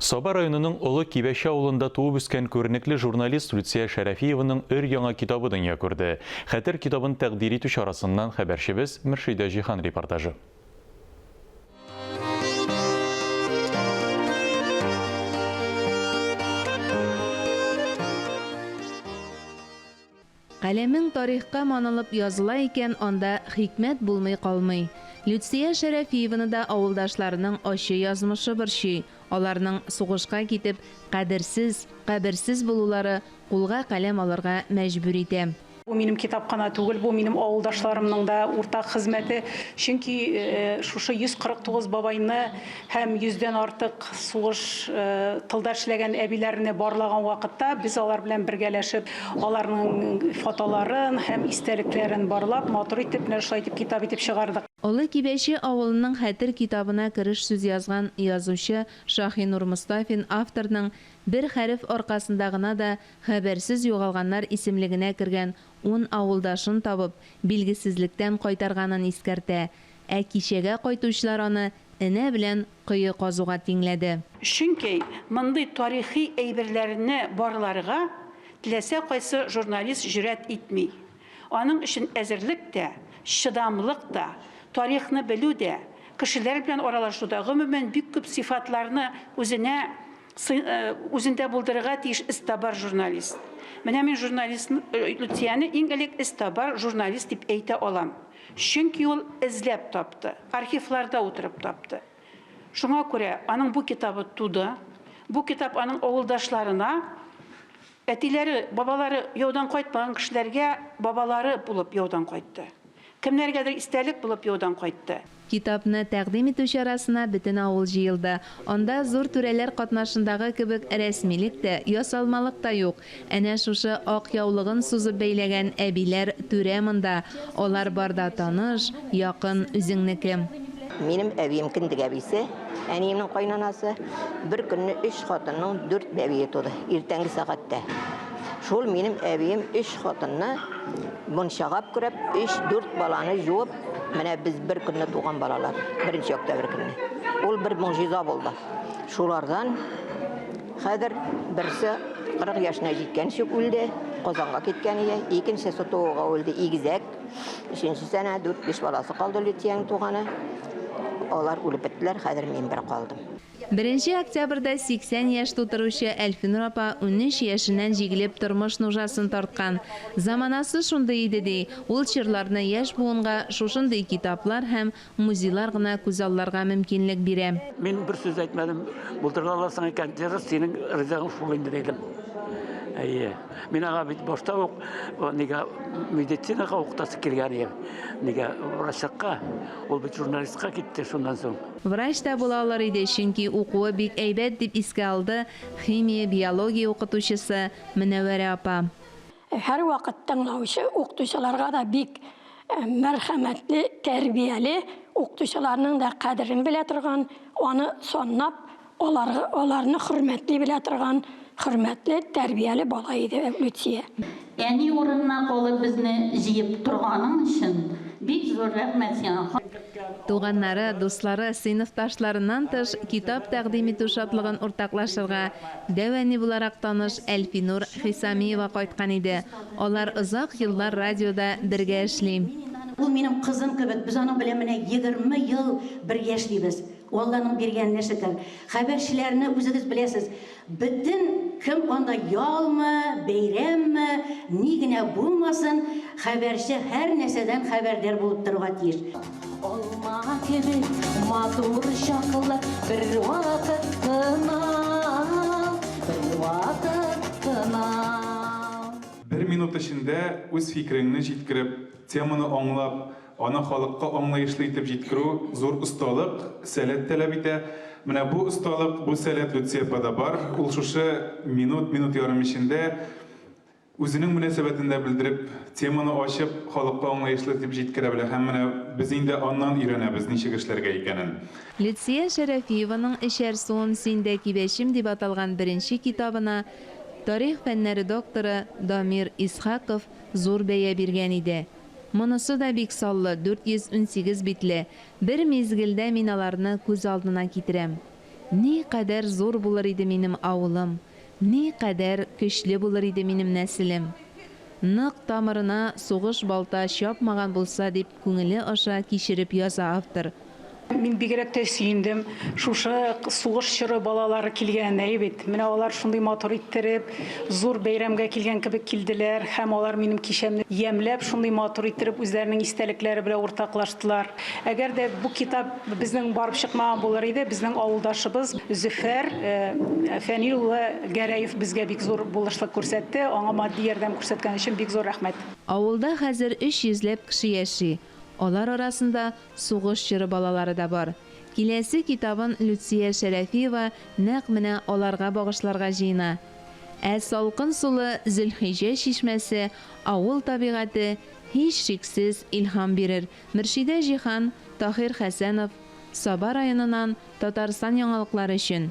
Саба районының Олы Кибәші ауылында туып үскен көрнекле журналист Люция Шәрәфиеваның өр яңа китабы дөнья күрде. Хәтер китабын тәкъдир итү чарасыннан хәбәрчебез Мөршидә Җихан репортажы. Каләмең тарихка манылып языла икән, анда хикмәт булмый калмый. Люция Шәрәфиеваны да авылдашларының ачы язмышы борчый. Аларның сугышка китеп, каберсез булулары кулга каләм алырга мәҗбүр итә. Бу минем китапхана түгел, бу минем авылдашларымның да уртак хезмәте. Чөнки шушы 149 бабайны һәм 100дән артык сугыш тылда эшләгән әбиләрне барлаган вакытта без алар белән бергәләшеп, аларның фотоларын һәм истәлекләрен барлап, матур итеп, шулай итеп китап итеп чыгардык. Олы Кибәши авылының хәтер китабына кереш сүз язган язучы Шахинур Мустафин авторның бер хәреф аркасында гына да хәбәрсез югалганнар исемлегенә кергән 10 авылдашын табып, билгесезлектән кайтарганын искәртә. Ә кичәгә кайтучылар аны энә белән кые казуга тиңләде. Чөнки мондый тарихи әйберләрне барларга теләсә кайсы журналист җөрәт итми. Аның өчен әзерлек тә, чыдамлык та, тарихны белү дә, кешеләр белән аралашуда гомумән бик күп сыйфатларны үзендә булдырырга тиеш истабар журналист. Менә мин журналист Люцияны иң элек истабар журналист дип әйтә алам. Чөнки ул эзләп тапты, архивларда утырып тапты. Шуңа күрә аның бу китабы туды. Бу китап аның авылдашларына, әтиләре, бабалары яудан кайтмаган кешеләргә бабалары булып яудан кайтты. Кемнәргәдер истәлек булып яудан кайтты. Китапны тәкъдим итү чарасына бөтен авыл җыелды. Анда зур түрәләр катнашындагы кебек рәсмилек тә, ясалмалык та юк. Әнә шушы ак яулыгын сузып бәйләгән әбиләр түрә монда. Алар барда таныш, якын үзеңнеке. Минем әбием киндек әбисе, әниемнең кайнанасы бер көнне 3 хатынның 4 бәбие туды, иртәнге сәгатьтә. Шул минем әбием 3 хатынны моншагап күреп, 3-4 баланы җуып, менә без бер көнне туган балалар, беренче октябрь көнне. Ул бер могҗиза булды. Шулардан хәзер берсе 40 яшына җиткәнче үлде, Казанга киткән иде, икенчесе тууга үлде, игезәк. Өченчесенә 4-5 баласы калды Люцияның туганы. Алар үлеп беттеләр, хәзер мин бер калдым. 1 октябрьдә 80 яшь тутыручы Әлфинур апа 13 яшеннән җигелеп тормыш нужасын тарткан. Заманасы шундый иде ди. Ул чирларны яшь буынга шушындый китаплар һәм музейлар гына күз алларга мөмкинлек бирә. Мин бер сүз әйтмәдем. Булдырга аласың икән, синең ризагың шул инде дидем. Мин ага бит башта ук нигә медицинага укытасы килгән идем. Нигә врачка, ул бит журналистка китте шуннан соң. Врач та була алар иде, чөнки укуы бик әйбәт дип искә алды химия, биология укытучысы Менәвәрә апа. Һәр вакыт тыңлаучы укытучыларга да бик мәрхәмәтле, тәрбияле, укытучыларның да кадерен белә торган, аны санап, аларны хөрмәтле белә торган, хөрмәтле, тәрбияле бала иде Люция. Әни урынына калып безне җыеп торганың өчен бик зур рәхмәт сиңа. Туганнары, дуслары, сыйныфташларыннан тыш китап тәкъдим итү шатлыгын уртаклашырга дәвани буларак таныш Әлфинур Хисамиева кайткан иде. Алар озак еллар радиода бергә эшли. Ул минем кызым кебек, без аның белән менә 20 ел бергә эшлибез. Алланың биргән шөкер. Хәбәрчеләрне үзегез беләсез. Бөтен кем анда ялмы, бәйрәмме, ни генә булмасын, хәбәрче һәр нәрсәдән хәбәрдар булып торырга тиеш. Алма кебек матур чаклар бер вакыт кына. Бер минут эчендә үз фикереңне җиткереп, теманы аңлап, аны халыкка аңлаешлы итеп җиткерү зур осталык, сәләт таләп итә. Менә бу осталык, бу сәләт Люциябада бар. Ул шушы минут ярым эчендә үзенең мөнәсәбәтен дә белдереп, теманы ачып, халыкка аңлаешлы итеп җиткерә белә. Һәм менә без инде аннан өйрәнәбез ничек эшләргә икәнен. Люция Шәрәфиеваның «Эчәр суым синдә кибәчем» дип аталган беренче китабына тарих фәннәре докторы Дамир Исхаков зур бәя биргән иде. Монысы да бик саллы, 418 битле. Бер мезгилдә мин аларны күз алдына китерәм. Ни кадәр зур булыр иде минем авылым, ни кадәр көчле булыр иде минем нәселем. Нык тамырына сугыш балта чапмаган булса дип күңеле аша кичереп яза автор. Мин бигрәк тә сөендем. Шушы сугыш чоры балалары килгәнне бит. Менә алар шундый матур иттереп, зур бәйрәмгә килгән кебек килделәр һәм алар минем кичәмне ямьләп шундый матур иттереп үзләренең истәлекләре белән уртаклаштылар. Әгәр дә бу китап безнең барып чыкмаган булыр иде, безнең авылдашыбыз Зөфәр Фәнил улы Гәрәев безгә бик зур булышлык күрсәтте. Аңа матди ярдәм күрсәткән өчен бик зур рәхмәт. Авылда хәзер 300 кеше яши. Алар арасында сугыш чоры балалары да бар. Киләсе китабын Люция Шәрәфиева нәкъ менә аларга багышларга җыена. Ә салкын сулы Зөлхиҗә чишмәсе, авыл табигаты һич шиксез илһам бирер. Мөршидә Җихан, Таһир Хәсәнов, Саба районыннан Татарстан яңалыклары өчен.